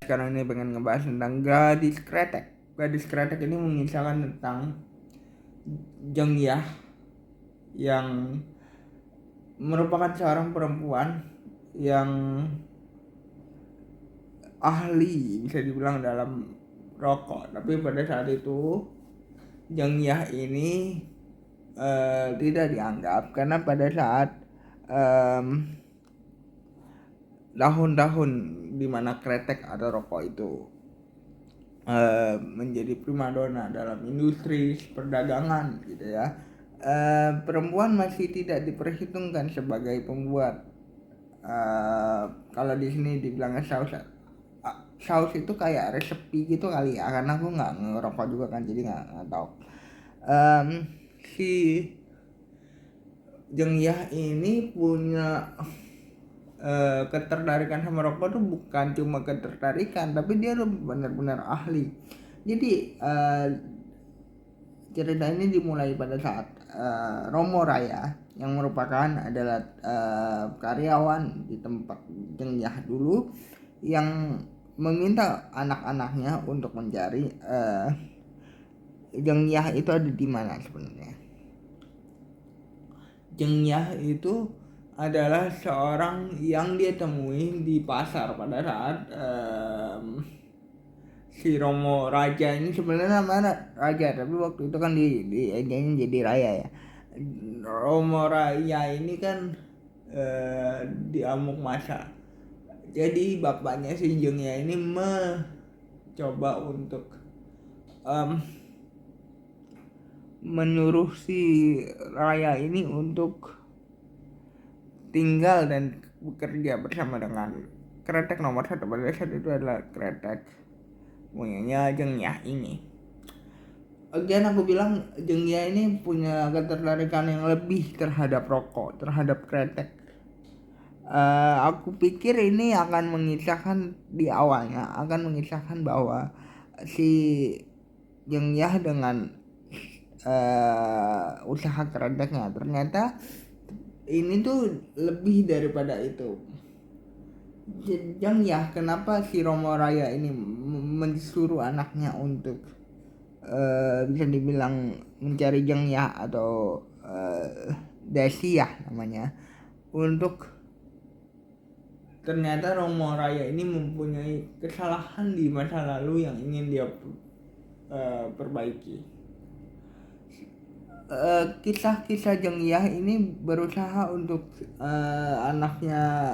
Sekarang ini pengen ngebahas tentang Gadis Kretek. Gadis Kretek ini mengisahkan tentang Jeng Yah yang merupakan seorang perempuan yang ahli bisa dibilang dalam rokok. Tapi pada saat itu Jeng Yah ini tidak dianggap karena pada saat tahun-tahun di mana kretek atau rokok itu menjadi primadona dalam industri perdagangan gitu ya, perempuan masih tidak diperhitungkan sebagai pembuat. Kalau di sini dibilangnya saus itu kayak resepi gitu kali ya, karena aku nggak ngerokok juga kan, jadi nggak tahu. Si Jeng Yah ini punya ketertarikan sama rokok tuh bukan cuma ketertarikan, tapi dia tuh benar-benar ahli. Jadi cerita ini dimulai pada saat Romo Raya yang merupakan adalah karyawan di tempat Jeng Yah dulu, yang meminta anak-anaknya untuk mencari Jeng Yah itu ada di mana sebenarnya. Jeng Yah itu adalah seorang yang dia temui di pasar pada saat si Romo Raja ini sebenarnya namanya Raja, tapi waktu itu kan di jadi Raya ya. Romo Raya ini kan diamuk masa. Jadi bapaknya si Jeng Yah ini mencoba untuk menyuruh si Raya ini untuk tinggal dan bekerja bersama dengan kretek nomor satu pada saat itu adalah kretek punyanya Jeng Yah ini. Again aku bilang Jeng Yah ini punya ketertarikan yang lebih terhadap rokok, terhadap kretek. Aku pikir ini akan mengisahkan di awalnya, akan mengisahkan bahwa si Jeng Yah dengan usaha kreteknya ternyata ini tuh lebih daripada itu. Jeng Yah, kenapa si Romo Raya ini mensuruh anaknya untuk bisa dibilang mencari Jeng Yah atau Desiah namanya, untuk ternyata Romo Raya ini mempunyai kesalahan di masa lalu yang ingin dia perbaiki. Kisah-kisah Jeng Yah ini berusaha untuk anaknya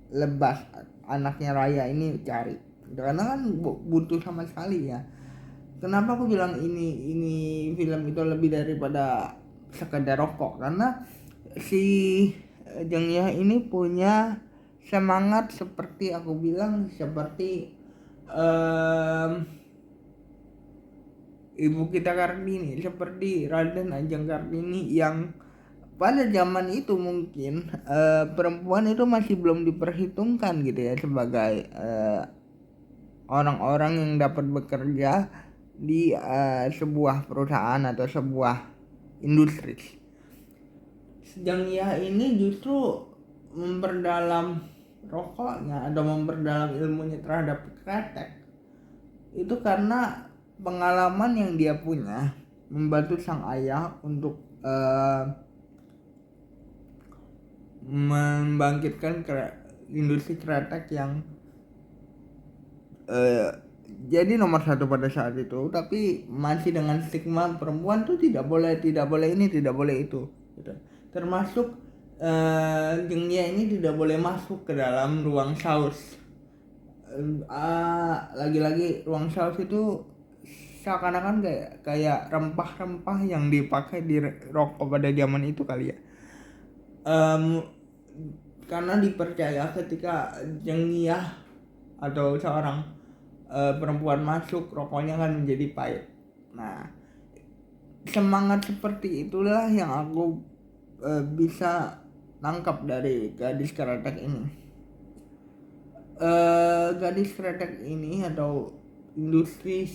Lebas, anaknya Raya ini cari, karena kan butuh sama sekali ya. Kenapa aku bilang ini film itu lebih daripada sekedar rokok, karena si Jeng Yah ini punya semangat seperti aku bilang, seperti ibu kita Kartini, seperti Raden Ajeng Kartini, yang pada zaman itu mungkin perempuan itu masih belum diperhitungkan gitu ya sebagai orang-orang yang dapat bekerja di sebuah perusahaan atau sebuah industri. Jeng Yah ini justru memperdalam rokoknya atau memperdalam ilmunya terhadap kretek itu karena pengalaman yang dia punya membantu sang ayah untuk membangkitkan industri kretek yang jadi nomor satu pada saat itu, tapi masih dengan stigma perempuan tuh tidak boleh ini, tidak boleh itu gitu. Termasuk Jeng Yah ini tidak boleh masuk ke dalam ruang saus. Lagi-lagi ruang saus itu seakan-akan kayak rempah-rempah yang dipakai di rokok pada zaman itu kali ya. Karena dipercaya ketika Jeng Yah atau seorang perempuan masuk, rokoknya kan menjadi pahit. Nah, semangat seperti itulah yang aku bisa tangkap dari Gadis Kretek ini. Gadis Kretek ini atau industri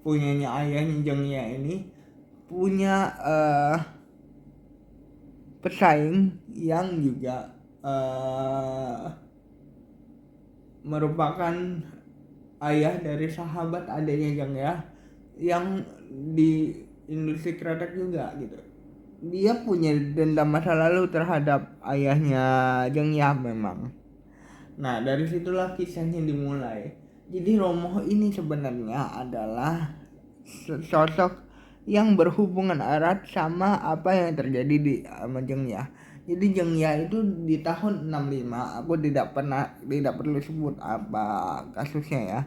punyanya ayahnya Jeng Yah ini punya pesaing yang juga merupakan ayah dari sahabat adiknya Jeng Ya yang di industri kreatif juga gitu. Dia punya dendam masa lalu terhadap ayahnya Jeng Ya memang. Nah dari situlah kisahnya dimulai. Jadi Romo ini sebenarnya adalah sosok yang berhubungan erat sama apa yang terjadi di sama Jeng Ya. Jadi Jeng Ya itu di tahun 65, aku tidak perlu sebut apa kasusnya ya.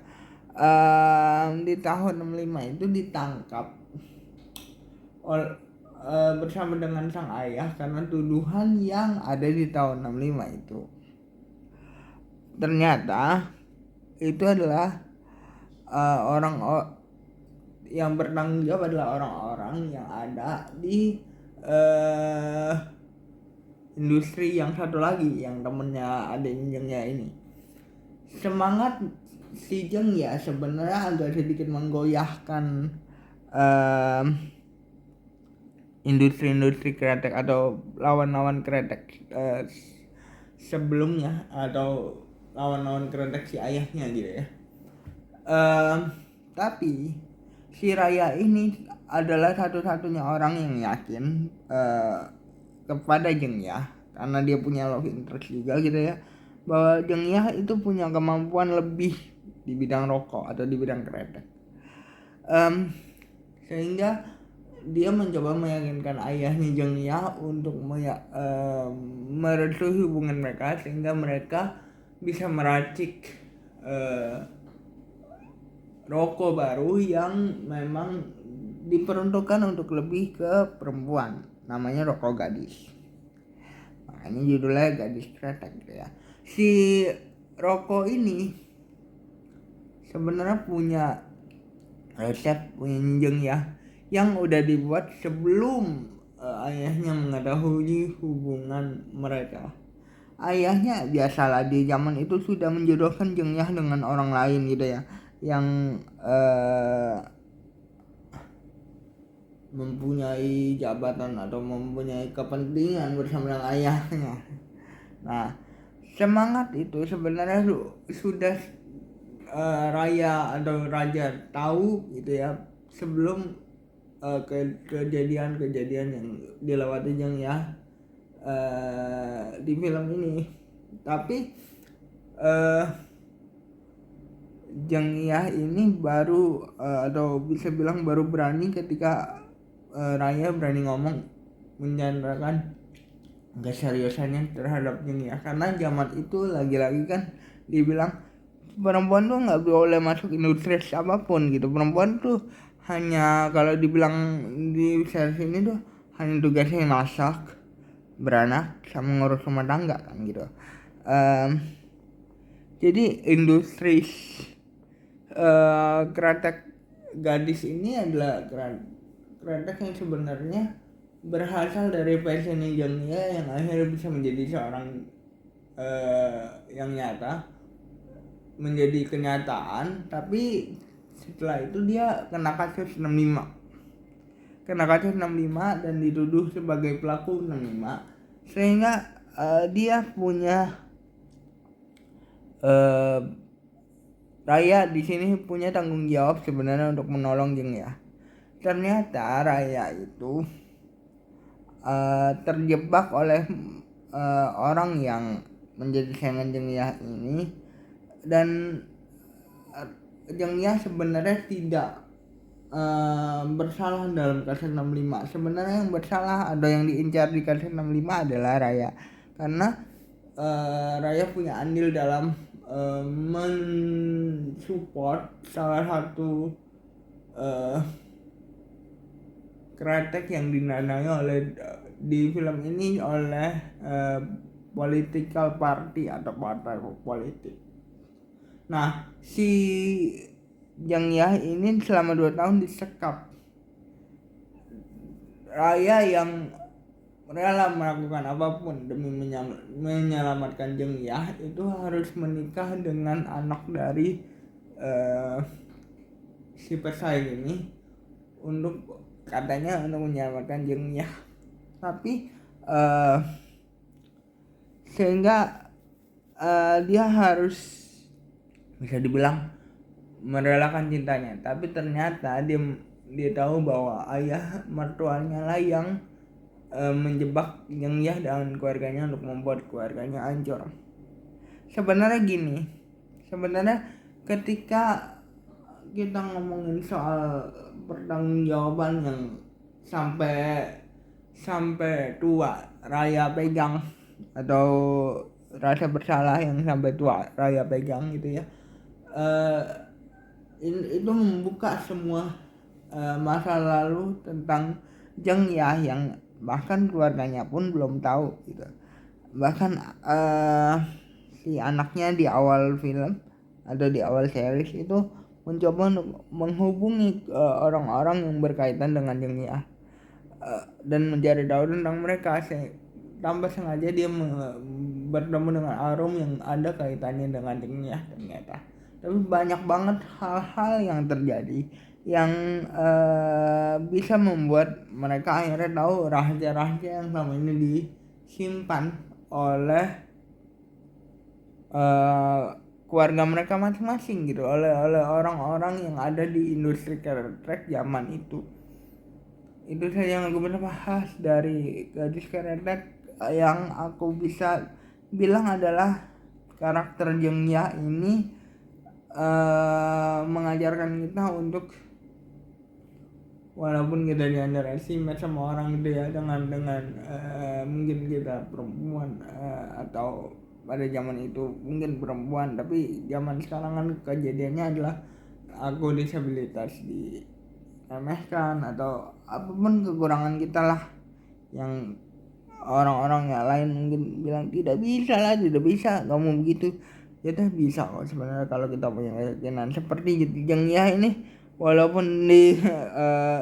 Di tahun 65 itu ditangkap bersama dengan sang ayah karena tuduhan yang ada di tahun 65 itu. Ternyata itu adalah orang yang bertanggung jawab adalah orang-orang yang ada di industri yang satu lagi yang temennya adiknya Jeng Ya ini. Semangat si Jeng Ya sebenarnya agak sedikit menggoyahkan industri-industri kreatif atau lawan-lawan kreatif sebelumnya atau lawan-lawan kreatif si ayahnya gitu ya. Tapi si Raya ini adalah satu-satunya orang yang yakin kepada Jeng Ya karena dia punya love interest juga gitu ya, bahwa Jeng Ya itu punya kemampuan lebih di bidang rokok atau di bidang kreatif. Sehingga dia mencoba meyakinkan ayahnya Jeng Ya untuk merestui hubungan mereka sehingga mereka bisa meracik rokok baru yang memang diperuntukkan untuk lebih ke perempuan, namanya rokok gadis. Makanya judulnya gadis kretek gitu ya. Si rokok ini sebenarnya punya resep, punya Jeng Ya yang udah dibuat sebelum ayahnya mengetahui hubungan mereka. Ayahnya biasalah di zaman itu sudah menjodohkan Jeng Ya dengan orang lain gitu ya, yang mempunyai jabatan atau mempunyai kepentingan bersama dengan ayahnya. Nah, semangat itu sebenarnya sudah Raya atau Raja tahu gitu ya sebelum kejadian-kejadian yang dilewati Jeng Ya di film ini. Tapi Jeng Ya ini baru atau bisa bilang baru berani ketika Raya berani ngomong menyandarkan keseriusannya terhadap Jeng Ya, karena zaman itu lagi-lagi kan dibilang perempuan tuh nggak boleh masuk industri apapun gitu. Perempuan tuh hanya kalau dibilang di sini tuh hanya tugasnya masak, beranak, sama ngurus rumah tangga kan gitu. Jadi industri kreatif gadis ini adalah kreatif yang sebenarnya berasal dari passionnya Jeng Ya yang akhirnya bisa menjadi seorang yang nyata, menjadi kenyataan. Tapi setelah itu dia kena kasus 65 dan dituduh sebagai pelaku 65, sehingga dia punya Raya di sini punya tanggung jawab sebenarnya untuk menolong Jeng Ya. Ternyata Raya itu terjebak oleh orang yang menjadi saingan Jeng Ya ini, dan Jeng Ya sebenarnya tidak bersalah dalam kasus 65. Sebenarnya yang bersalah atau yang diincar di kasus 65 adalah Raya, karena Raya punya andil dalam mensupport salah satu kreatif yang dinanai oleh di film ini oleh political party atau partai politik. Nah, si Jeng Ya ini selama 2 tahun disekap. Raya yang rela melakukan apapun demi menyelamatkan Jeng Ya itu harus menikah dengan anak dari si pesaing ini untuk katanya untuk menyelamatkan Jeng Ya. Tapi sehingga dia harus bisa dibilang merelakan cintanya, tapi ternyata dia tahu bahwa ayah mertuanya lah yang menjebak Jeng Yah dan keluarganya untuk membuat keluarganya hancur. Sebenarnya gini, sebenarnya ketika kita ngomongin soal pertanggungjawaban yang sampai tua raya pegang, atau rasa bersalah yang sampai tua raya pegang gitu ya, itu membuka semua masa lalu tentang Jeng Yah yang bahkan keluarganya pun belum tahu gitu. Bahkan si anaknya di awal film atau di awal series itu mencoba untuk menghubungi orang-orang yang berkaitan dengan Jeng Yah, dan mencari tahu tentang mereka. Tanpa sengaja dia bertemu dengan Arum yang ada kaitannya dengan Jeng Yah ternyata. Tapi banyak banget hal-hal yang terjadi yang bisa membuat mereka akhirnya tahu rahasia-rahasia yang selama ini disimpan oleh keluarga mereka masing-masing gitu, oleh orang-orang yang ada di industri kereta zaman itu. Itu saja yang aku bisa bahas dari Gadis Kereta. Yang aku bisa bilang adalah karakter Jeng Yah ini mengajarkan kita untuk, walaupun kita di underestimate sama orang gitu ya, dengan mungkin kita perempuan, atau pada zaman itu mungkin perempuan, tapi zaman sekarang kan kejadiannya adalah aku disabilitas diremehkan atau apapun kekurangan kita lah, yang orang-orang yang lain mungkin bilang tidak bisa kamu begitu. Kita bisa kok sebenarnya kalau kita punya keyakinan seperti Jeng Yah ini. Walaupun di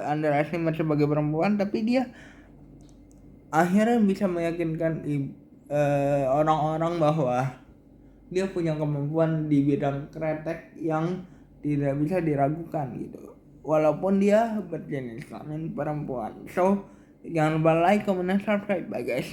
underestimate sebagai perempuan, tapi dia akhirnya bisa meyakinkan orang-orang bahwa dia punya kemampuan di bidang kretek yang tidak bisa diragukan gitu, walaupun dia berjenis kelamin perempuan. So jangan lupa like, comment, dan subscribe. Bye guys.